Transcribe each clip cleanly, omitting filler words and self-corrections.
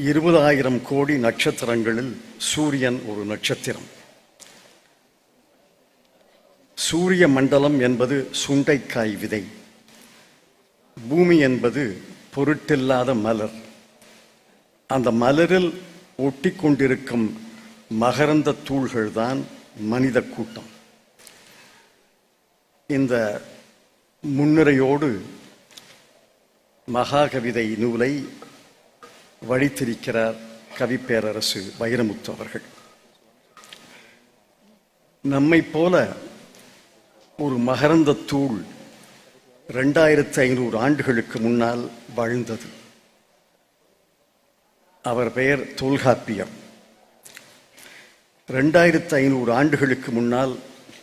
20,000 கோடி நட்சத்திரங்களில் சூரியன் ஒரு நட்சத்திரம். சூரிய மண்டலம் என்பது சுண்டைக்காய் விதை. பூமி என்பது பொருட்டில்லாத மலர். அந்த மலரில் ஒட்டி கொண்டிருக்கும் மகரந்த தூள்கள்தான் மனித கூட்டம். இந்த முன்னுரையோடு மகாகவிதை நூலை வழித்திருக்கிறார் கவிப்பேரரசு வைரமுத்து அவர்கள். நம்மை போல ஒரு மகரந்த தூள் 2500 ஆண்டுகளுக்கு முன்னால் வாழ்ந்தது. அவர் பெயர் தொல்காப்பியர். 2500 ஆண்டுகளுக்கு முன்னால்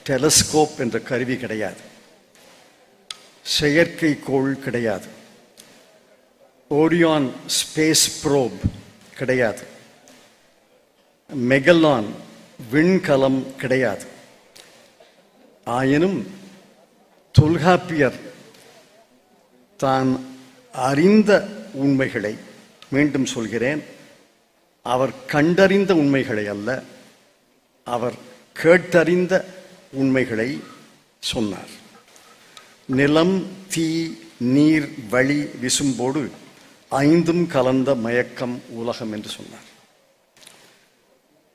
டெலஸ்கோப் என்ற கருவி கிடையாது, செயற்கைக்கோள் கிடையாது, ஓரியான் ஸ்பேஸ் ப்ரோப் கிடையாது, மெகல்லான் விண்கலம் கிடையாது. ஆயினும் தொல்காப்பியர் தான் அறிந்த உண்மைகளை, மீண்டும் சொல்கிறேன், அவர் கண்டறிந்த உண்மைகளை அல்ல, அவர் கேட்டறிந்த உண்மைகளை சொன்னார். நிலம், தீ, நீர், வழி, விசும்போடு 5ம் கலந்த மயக்கம் உலகம் என்று சொன்னார்.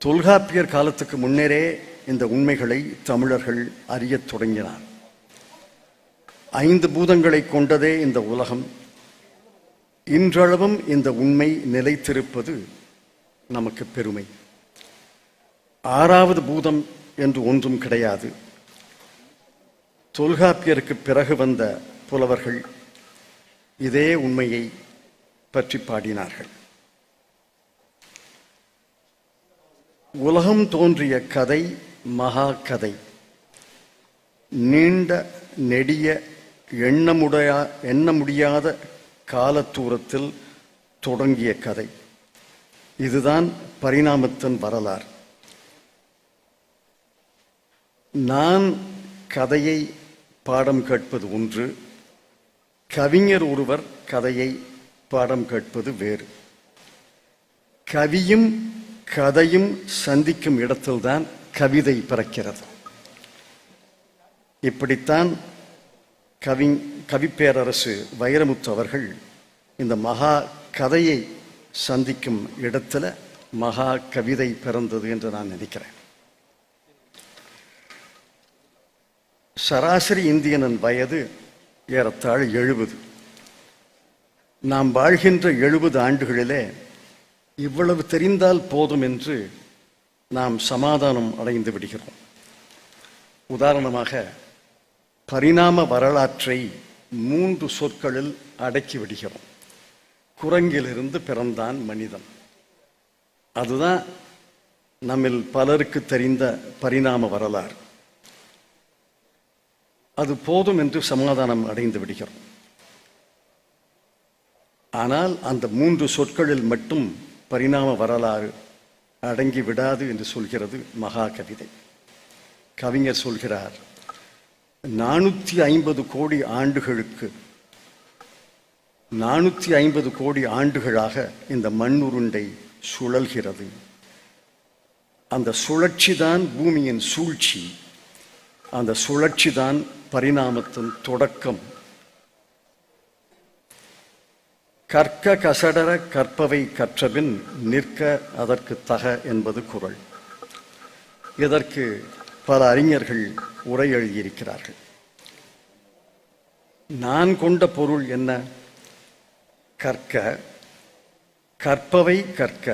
தொல்காப்பியர் காலத்துக்கு முன்னரே இந்த உண்மைகளை தமிழர்கள் அறியத் தொடங்கினார். 5 பூதங்களை கொண்டதே இந்த உலகம். இன்றளவும் இந்த உண்மை நிலைத்திருப்பது நமக்கு பெருமை. 6வது பூதம் என்று ஒன்றும் கிடையாது. தொல்காப்பியருக்கு பிறகு வந்த புலவர்கள் இதே உண்மையை பற்றி பாடினார்கள். உலகம் தோன்றிய கதை மகா கதை. நீண்ட நெடிய எண்ண முடியாத காலத்தூரத்தில் தொடங்கிய கதை. இதுதான் பரிணாமத்தின் வரலாறு. நான் கதையை பாடம் கேட்பது ஒன்று, கவிஞர் ஒருவர் கதையை பாடம் கேட்பது வேறு. கவியும் கதையும் சந்திக்கும் இடத்தில்தான் கவிதை பிறக்கிறது. இப்படித்தான் கவிப்பேரரசு வைரமுத்து அவர்கள் இந்த மகா கதையை சந்திக்கும் இடத்துல மகா கவிதை பிறந்தது என்று நான் நினைக்கிறேன். சராசரி இந்தியனின் வயது ஏறத்தாழ 70. நாம் வாழ்கின்ற 70 ஆண்டுகளிலே இவ்வளவு தெரிந்தால் போதும் என்று நாம் சமாதானம் அடைந்து விடுகிறோம். உதாரணமாக, பரிணாம வரலாற்றை 3 சொற்களில் அடக்கி விடுகிறோம். குரங்கிலிருந்து பிறந்தான் மனிதன். அதுதான் நம்மில் பலருக்கு தெரிந்த பரிணாம வரலாறு. அது போதும் என்று சமாதானம் அடைந்து விடுகிறோம். ஆனால் அந்த 3 சொற்களில் மட்டும் பரிணாம வரலாறு அடங்கி விடாது என்று சொல்கிறது மகா கவிதை. கவிஞர் சொல்கிறார், 450 கோடி ஆண்டுகளுக்கு 450 கோடி ஆண்டுகளாக இந்த மண்ணுருண்டை சுழல்கிறது. அந்த சுழற்சி தான் பூமியின் சூழ்ச்சி. அந்த சுழற்சி தான் பரிணாமத்தின் தொடக்கம். கற்க கசடர கற்பவை கற்றபின் நிற்க அதற்கு தக என்பது குறள். இதற்கு பல அறிஞர்கள் உரை எழுதியிருக்கிறார்கள். நான் கொண்ட பொருள் என்ன? கற்க, கற்பவை கற்க,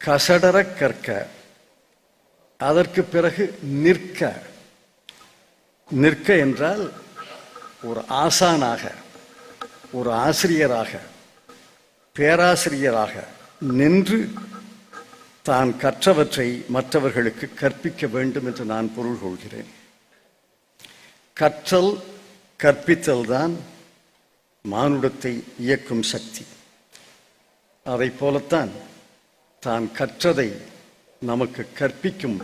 கசடர கற்க, அதற்கு பிறகு நிற்க. நிற்க என்றால் ஒரு ஆசானாக, ஒரு ஆசிரியராக, பேராசிரியராக நின்று தான் கற்றவற்றை மற்றவர்களுக்கு கற்பிக்க வேண்டும் என்று நான் பொருள் கொள்கிறேன். கற்றல், கற்பித்தல் தான் மானுடத்தை இயக்கும் சக்தி. அதை போலத்தான் தான் கற்றதை நமக்கு கற்பிக்கும்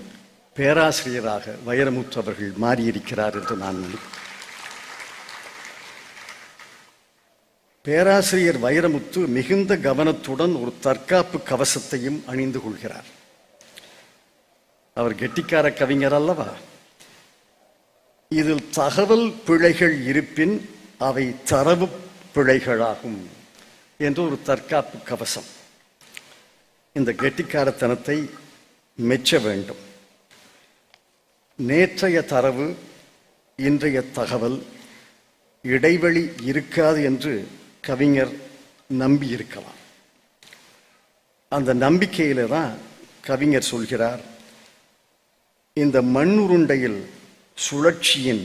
பேராசிரியராக வைரமுத்து அவர்கள் மாறியிருக்கிறார் என்று நான் நினைக்கிறேன். பேராசிரியர் வைரமுத்து மிகுந்த கவனத்துடன் ஒரு தற்காப்பு கவசத்தையும் அணிந்து கொள்கிறார். அவர் கெட்டிக்கார கவிஞர் அல்லவா? இதில் தகவல் பிழைகள் இருப்பின் அவை தரவு பிழைகளாகும் என்று ஒரு தற்காப்பு கவசம். இந்த கெட்டிக்காரத்தனத்தை மெச்ச வேண்டும். நேற்றைய தரவு இன்றைய தகவல் இடைவெளி இருக்காது என்று கவிஞர் நம்பியிருக்கலாம். அந்த நம்பிக்கையில தான் கவிஞர் சொல்கிறார், இந்த மண்ணுருண்டையில் சுழற்சியின்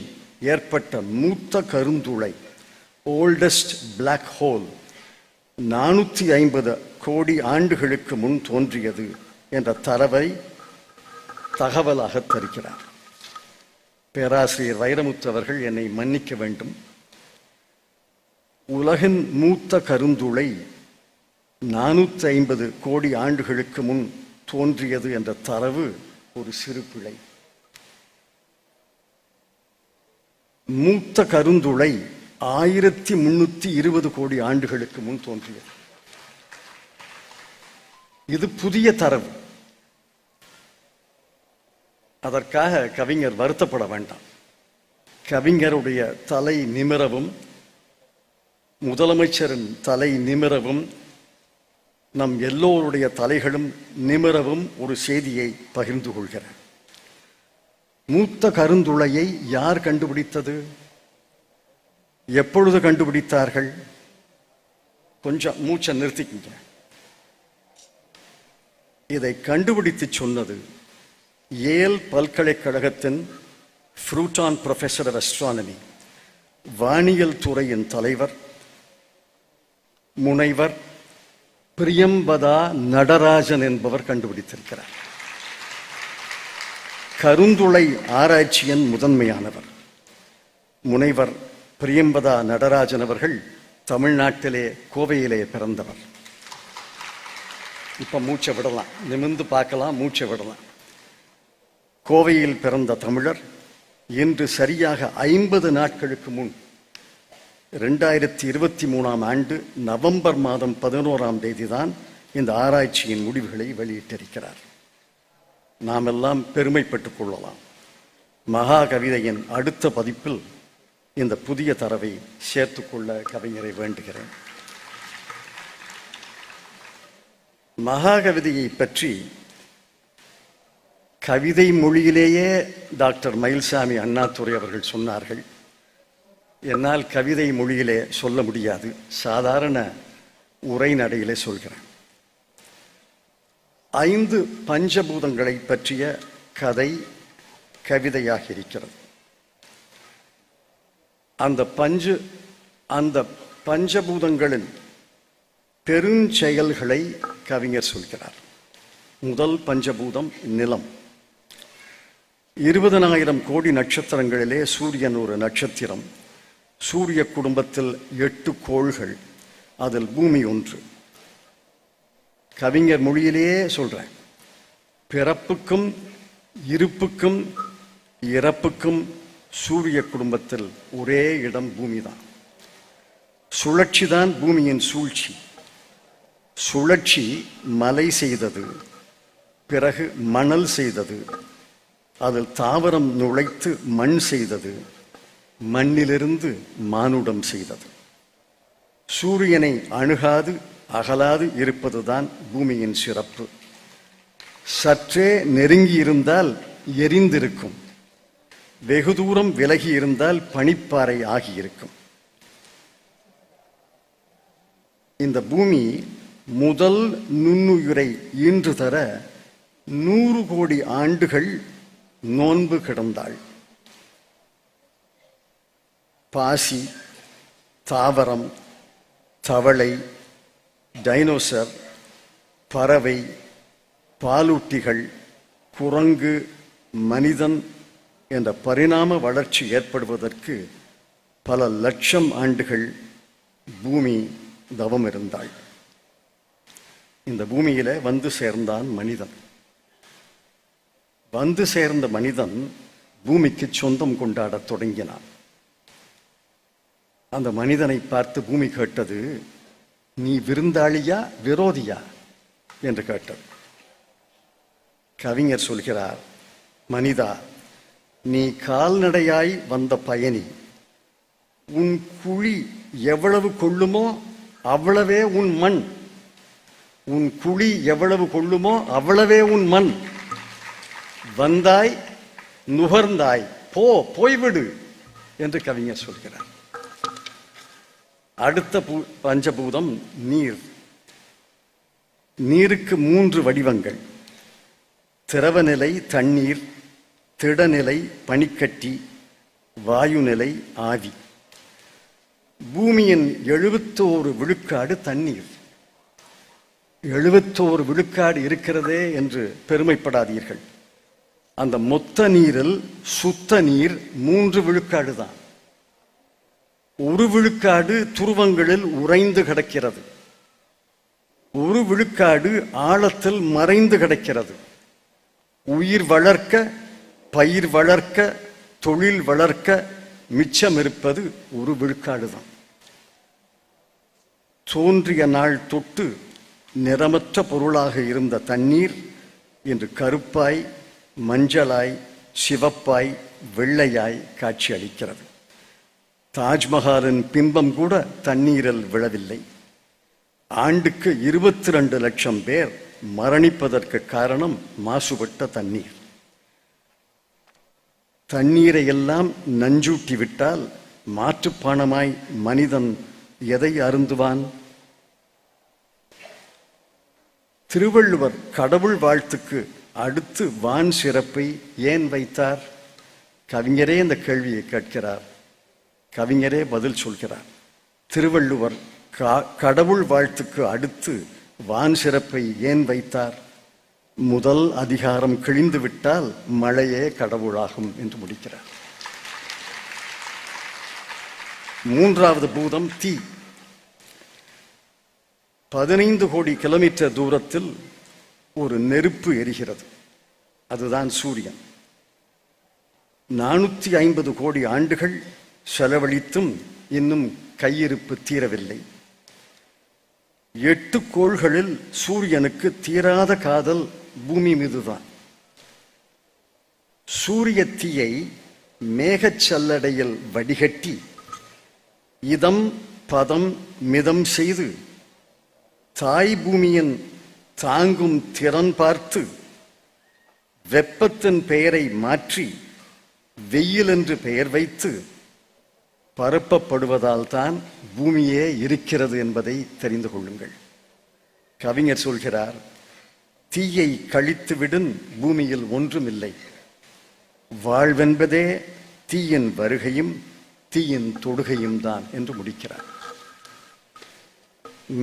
ஏற்பட்ட மூத்த கருந்துளை, ஓல்டஸ்ட் பிளாக் ஹோல், 450 கோடி ஆண்டுகளுக்கு முன் தோன்றியது என்ற தரவை தகவலாக தருகிறார். பேராசிரியர் வைரமுத்து அவர்கள் என்னை மன்னிக்க வேண்டும். உலகின் மூத்த கருந்துளை 450 கோடி ஆண்டுகளுக்கு முன் தோன்றியது என்ற தரவு ஒரு சிறு பிழை. மூத்த கருந்துளை 1320 கோடி ஆண்டுகளுக்கு முன் தோன்றியது. இது புதிய தரவு. அதற்காக கவிஞர் வருத்தப்பட வேண்டாம். கவிஞருடைய தலை நிமிரவும் முதலமைச்சரின் தலை நிமிரவும் நம் எல்லோருடைய தலைகளும் நிமிரவும் ஒரு செய்தியை பகிர்ந்து கொள்கிறேன். மூத்த கருந்துளையை யார் கண்டுபிடித்தது? எப்பொழுது கண்டுபிடித்தார்கள்? கொஞ்சம் மூச்சை நிறுத்திக்கிங்க. இதை கண்டுபிடித்து சொன்னது ஏல் பல்கலைக்கழகத்தின் ஃப்ரூட்டான் ப்ரொஃபஸர் ஆஃப் அஸ்ட்ரானமி, வானியல் துறையின் தலைவர் முனைவர் பிரியம்பதா நடராஜன் என்பவர் கண்டுபிடித்திருக்கிறார். கருந்துளை ஆராய்ச்சியின் முதன்மையானவர் முனைவர் பிரியம்பதா நடராஜன் அவர்கள் தமிழ்நாட்டிலே கோவையிலே பிறந்தவர். இப்ப மூச்சை விடலாம், நிமிர்ந்து பார்க்கலாம், மூச்சை விடலாம். கோவையில் பிறந்த தமிழர் இன்று சரியாக 50 நாட்களுக்கு முன் 2023ஆம் ஆண்டு நவம்பர் மாதம் 11ஆம் தேதி தான் இந்த ஆராய்ச்சியின் முடிவுகளை வெளியிட்டிருக்கிறார். நாம் எல்லாம் பெருமைப்பட்டுக் கொள்ளலாம். மகா கவிதையின் அடுத்த பதிப்பில் இந்த புதிய தரவை சேர்த்துக்கொள்ள கவிஞரை வேண்டுகிறேன். மகா கவிதையை பற்றி கவிதை மொழியிலேயே டாக்டர் மயில்சாமி அண்ணாதுரை அவர்கள் சொன்னார்கள். என்னால் கவிதை மொழியிலே சொல்ல முடியாது, சாதாரண உரைநடையிலே சொல்கிறேன். 5 பஞ்சபூதங்களை பற்றிய கதை கவிதையாக இருக்கிறது. அந்த பஞ்சபூதங்களின் பெருஞ்செயல்களை கவிஞர் சொல்கிறார். முதல் பஞ்சபூதம் நிலம். 20,000 கோடி நட்சத்திரங்களிலே சூரியன் ஒரு நட்சத்திரம். சூரிய குடும்பத்தில் 8 கோள்கள், அதில் பூமி ஒன்று. கவிஞர் மொழியிலேயே சொல்றேன், பிறப்புக்கும் இருப்புக்கும் இறப்புக்கும் சூரிய குடும்பத்தில் ஒரே இடம் பூமிதான். சுழற்சிதான் பூமியின் சூழ்ச்சி. சுழற்சி மலை செய்தது, பிறகு மணல் செய்தது, அதில் தாவரம் நுழைத்து மண் செய்தது, மண்ணிலிருந்து மானுடம் செய்தது. சூரியனை அணுகாது அகலாது இருப்பதுதான் பூமியின் சிறப்பு. சற்றே நெருங்கி இருந்தால் எரிந்திருக்கும், வெகு தூரம் விலகி இருந்தால் பனிப்பாறை ஆகியிருக்கும். இந்த பூமி முதல் நுண்ணுயிரை ஈன்று தர 100 கோடி ஆண்டுகள் நோன்பு கிடந்தாள். பாசி, தாவரம், தவளை, டைனோசர், பறவை, பாலூட்டிகள், குரங்கு, மனிதன் என்ற பரிணாம வளர்ச்சி ஏற்படுவதற்கு பல லட்சம் ஆண்டுகள் பூமி தவம் இருந்தாள். இந்த பூமியில வந்து சேர்ந்தான் மனிதன். வந்து சேர்ந்த மனிதன் பூமிக்கு சொந்தம் கொண்டாடத் தொடங்கினான். அந்த மனிதனை பார்த்து பூமி கேட்டது, நீ விருந்தாளியா விரோதியா என்று கேட்டது. கவிஞர் சொல்கிறார், மனிதா, நீ கால்நடையாய் வந்த பயணி. உன் குழி எவ்வளவு கொள்ளுமோ அவ்வளவே உன் மண். உன் குழி எவ்வளவு கொள்ளுமோ அவ்வளவே உன் மண். வந்தாய், நுகர்ந்தாய், போய்விடு என்று கவிஞர் சொல்கிறார். அடுத்த பஞ்சபூதம் நீர். நீருக்கு 3 வடிவங்கள்: திரவநிலை தண்ணீர், திடநிலை பனிக்கட்டி, வாயுநிலை ஆவி. பூமியின் 71 விழுக்காடு தண்ணீர். 71 விழுக்காடு இருக்கிறதே என்று பெருமைப்படாதீர்கள். அந்த மொத்த நீரில் சுத்த நீர் 3 விழுக்காடு தான். 1 விழுக்காடு துருவங்களில் உறைந்து கிடக்கிறது. 1 விழுக்காடு ஆழத்தில் மறைந்து கிடக்கிறது. உயிர் வளர்க்க, பயிர் வளர்க்க, தொழில் வளர்க்க மிச்சம் இருப்பது 1 விழுக்காடு தான். தோன்றிய நாள் தொட்டு நிறமற்ற பொருளாக இருந்த தண்ணீர் இன்று கருப்பாய், மஞ்சளாய், சிவப்பாய், வெள்ளையாய் காட்சி அளிக்கிறது. தாஜ்மஹாலின் பிம்பம் கூட தண்ணீரில் விழவில்லை. ஆண்டுக்கு 22 லட்சம் பேர் மரணிப்பதற்கு காரணம் மாசுபட்ட தண்ணீர். தண்ணீரை எல்லாம் நஞ்சூட்டி விட்டால் மாற்றுப்பானமாய் மனிதன் எதை அருந்துவான்? திருவள்ளுவர் கடவுள் வாழ்த்துக்கு அடுத்து வான் சிறப்பை ஏன் வைத்தார்? கவிஞரே இந்த கேள்வியை கேட்கிறார். கவிஞரே பதில் சொல்கிறார். திருவள்ளுவர் கடவுள் வாழ்த்துக்கு அடுத்து வான் சிறப்பை ஏன் வைத்தார்? முதல் அதிகாரம் கிழிந்து விட்டால் மழையே கடவுளாகும் என்று முடிக்கிறார். 3வது பூதம் தீ. 15 கோடி கிலோமீட்டர் தூரத்தில் ஒரு நெருப்பு எரிகிறது. அதுதான் சூரியன். 450 கோடி ஆண்டுகள் செலவழித்தும் இன்னும் கையிருப்பு தீரவில்லை. 8 கோள்களில் சூரியனுக்கு தீராத காதல் பூமி மீதுதான். சூரிய தீயை மேகச் சல்லடையில் வடிகட்டி இதம் பதம் மிதம் செய்து தாய் பூமியின் தாங்கும் திறன் பார்த்து வெப்பத்தின் பெயரை மாற்றி வெயில் என்று பெயர் வைத்து பரப்பப்படுவதால் தான் பூமியே இருக்கிறது என்பதை தெரிந்து கொள்ளுங்கள். கவிஞர் சொல்கிறார், தீயை கழித்துவிடும் பூமியில் ஒன்றுமில்லை. வாழ்வென்பதே தீயின் வருகையும் தீயின் தொடுகையும் தான் என்று முடிக்கிறார்.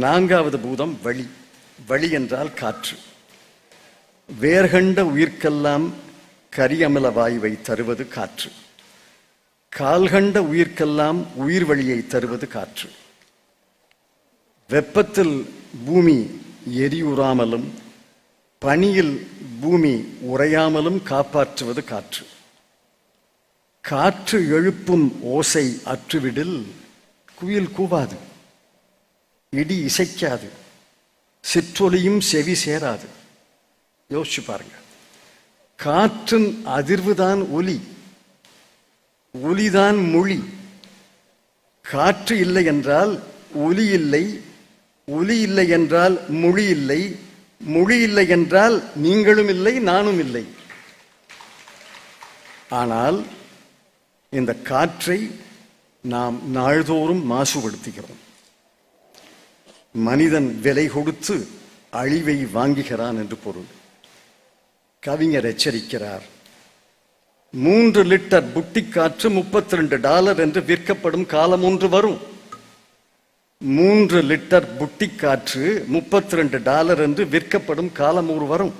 4வது பூதம் வளி. வளி என்றால் காற்று. வேர்கண்ட உயிர்க்கெல்லாம் கரியமில வாயுவை தருவது காற்று. கால்கண்ட உயிர்க்கெல்லாம் உயிர் வழியை தருவது காற்று. வெப்பத்தில் பூமி எரியுறாமலும் பனியில் பூமி உறையாமலும் காப்பாற்றுவது காற்று. காற்று எழுப்பும் ஓசை அற்றுவிடில் குயில் கூவாது, இடி இசைக்காது, சிற்றொலியும் செவி சேராது. யோசிச்சு பாருங்க. காற்றின் அதிர்வுதான் ஒலி, ஒலிதான் மொழி. காற்று இல்லை என்றால் ஒலி இல்லை, ஒலி இல்லை என்றால் மொழி இல்லை, மொழி இல்லை என்றால் நீங்களும் இல்லை, நானும் இல்லை. ஆனால் இந்த காற்றை நாம் நாள்தோறும் மாசுபடுத்துகிறோம். மனிதன் விலை கொடுத்து அழிவை வாங்குகிறான் என்று பொருள். கவிஞர் எச்சரிக்கிறார், 3 லிட்டர் புட்டி காற்று $32 என்று விற்கப்படும் காலம் ஒன்று வரும். 3 லிட்டர் புட்டி காற்று $32 என்று விற்கப்படும் காலம் ஒரு வரும்.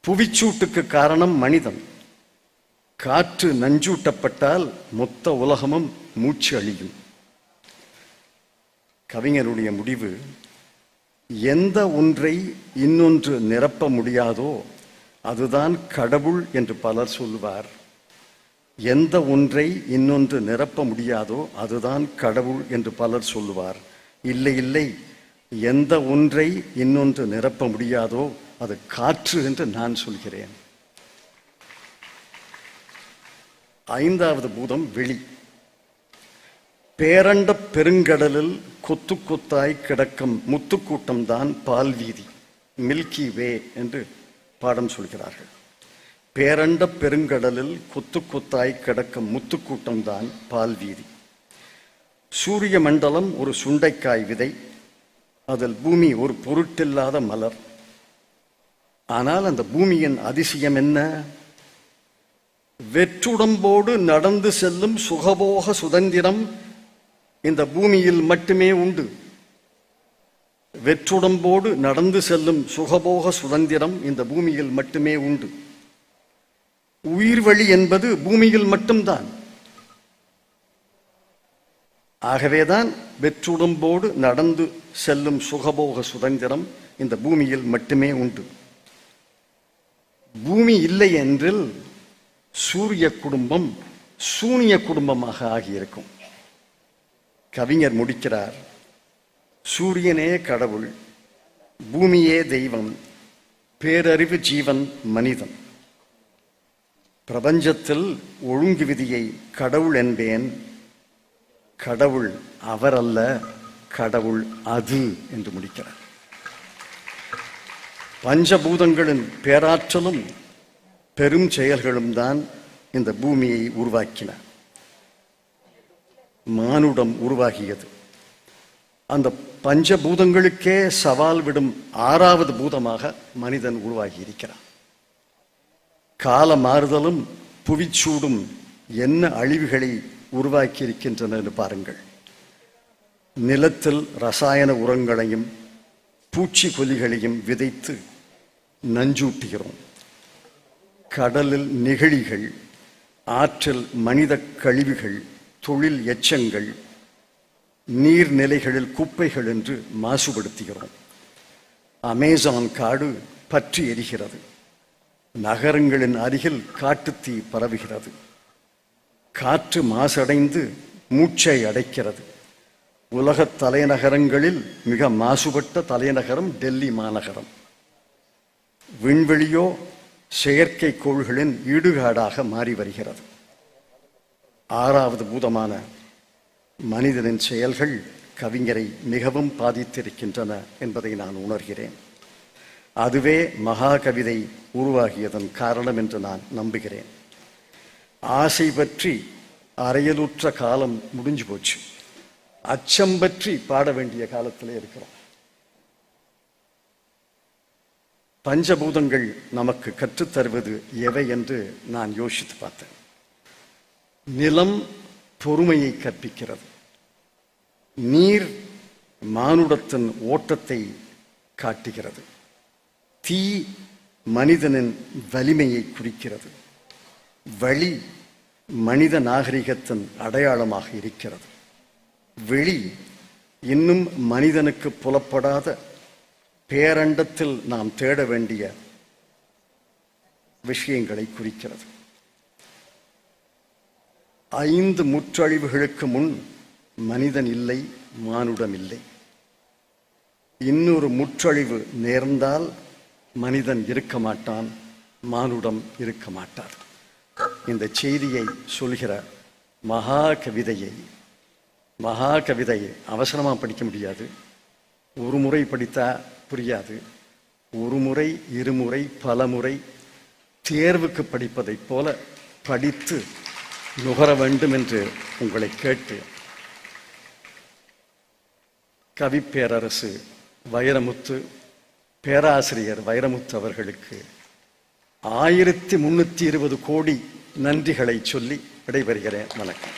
புவிச்சூட்டுக்கு காரணம் மனிதன். காற்று நஞ்சூட்டப்பட்டால் மொத்த உலகமும் மூச்சு அழியும். கவிஞருடைய முடிவு, எந்த ஒன்றை இன்னொன்று நிரப்ப முடியாதோ அதுதான் கடவுள் என்று பலர் சொல்லுவார். எந்த ஒன்றை இன்னொன்று நிரப்ப முடியாதோ அதுதான் கடவுள் என்று பலர் சொல்லுவார். இல்லை இல்லை, எந்த ஒன்றை இன்னொன்று நிரப்ப முடியாதோ அது காற்று என்று நான் சொல்கிறேன். ஐந்தாவது பூதம் வெளி. பேரண்ட பெருங்கடலில் கொத்து கொத்தாய் கிடக்கும் முத்துக்கூட்டம் தான் பால்வீதி, மில்கி வே என்று பாடம் சொல்கிறார்கள். பேரண்ட பெருங்கடலில் கொத்து கொத்தாய் கிடக்கும் முத்துக்கூட்டம் தான் பால்வீதி. சூரிய மண்டலம் ஒரு சுண்டைக்காய் விதை, அதில் பூமி ஒரு பொருட்டில்லாத மலர். ஆனால் அந்த பூமியின் அதிசயம் என்ன? வெற்றுடம்போடு நடந்து செல்லும் சுகபோக சுதந்திரம் இந்த பூமியில் மட்டுமே உண்டு. வெற்றுடம்போடு நடந்து செல்லும் சுகபோக சுதந்திரம் இந்த பூமியில் மட்டுமே உண்டு. உயிர்வழி என்பது பூமியில் மட்டும்தான். ஆகவேதான் வெற்றுடம்போடு நடந்து செல்லும் சுகபோக சுதந்திரம் இந்த பூமியில் மட்டுமே உண்டு. பூமி இல்லை என்றில் சூரிய குடும்பம் சூனிய குடும்பமாக ஆகியிருக்கும். கவிஞர் முடிக்கிறார், சூரியனே கடவுள், பூமியே தெய்வம், பேரறிவு ஜீவன் மனிதன். பிரபஞ்சத்தில் ஒழுங்கு விதியை கடவுள் என்பேன். கடவுள் அவர் அல்ல, கடவுள் அது என்று முடிக்கிறார். பஞ்சபூதங்களின் பேராற்றலும் பெரும் செயல்களும் தான் இந்த பூமியை உருவாக்கின. மானுடம் உருவாகியது. அந்த பஞ்சபூதங்களுக்கே சவால் விடும் 6வது பூதமாக மனிதன் உருவாகி இருக்கிறான். கால மாறுதலும் புவிச்சூடும் என்ன அழிவுகளை உருவாக்கி இருக்கின்றன என்று பாருங்கள். நிலத்தில் ரசாயன உரங்களையும் பூச்சிக்கொல்லிகளையும் விதைத்து நஞ்சூட்டுகிறோம். கடலில் நெகிழிகள், ஆற்றில் மனித கழிவுகள், தொழில் எச்சங்கள், நீர்நிலைகளில் குப்பைகள் என்று மாசுபடுத்துகிறோம். அமேசான் காடு பற்றி எரிகிறது. நகரங்களின் அருகில் காட்டுத்தீ பரவுகிறது. காற்று மாசடைந்து மூச்சை அடைக்கிறது. உலக தலைநகரங்களில் மிக மாசுபட்ட தலைநகரம் டெல்லி மாநகரம். விண்வெளியோ செயற்கைக்கோள்களின் ஈடுகாடாக மாறி வருகிறது. 6வது பூதமான மனிதனின் செயல்கள் கவிஞரை மிகவும் பாதித்திருக்கின்றன என்பதை நான் உணர்கிறேன். அதுவே மகா கவிதை உருவாகியதன் காரணம் என்று நான் நம்புகிறேன். ஆசை பற்றி அறையலுற்ற காலம் முடிஞ்சு போச்சு. அச்சம் பற்றி பாட வேண்டிய காலத்திலே இருக்கிறோம். பஞ்சபூதங்கள் நமக்கு கற்றுத்தருவது எவை என்று நான் யோசித்து பார்த்தேன். நிலம் பொறுமையை கற்பிக்கிறது. நீர் மானுடத்தின் ஓட்டத்தை காட்டுகிறது. தீ மனிதனின் வலிமையை குறிக்கிறது. வழி மனித நாகரிகத்தின் அடையாளமாக இருக்கிறது. வெளி இன்னும் மனிதனுக்கு புலப்படாத பேரண்டத்தில் நாம் தேட வேண்டிய விஷயங்களை குறிக்கிறது. 5 முற்றழிவுகளுக்கு முன் மனிதன் இல்லை, மானுடம் இல்லை. இன்னொரு முற்றழிவு நேர்ந்தால் மனிதன் இருக்க மாட்டான், மானுடம் இருக்க மாட்டார். இந்த செய்தியை சொல்கிற மகா கவிதையை அவசரமாக படிக்க முடியாது. ஒரு முறை படித்தா புரியாது. ஒரு முறை, இருமுறை, பல முறை தேர்வுக்கு படிப்பதைப் போல படித்து நுகர வேண்டும் என்று உங்களை கேட்டு, கவிப்பேரரசு வைரமுத்து, பேராசிரியர் வைரமுத்து அவர்களுக்கு 1320 கோடி நன்றிகளை சொல்லி விடைபெறுகிறேன். வணக்கம்.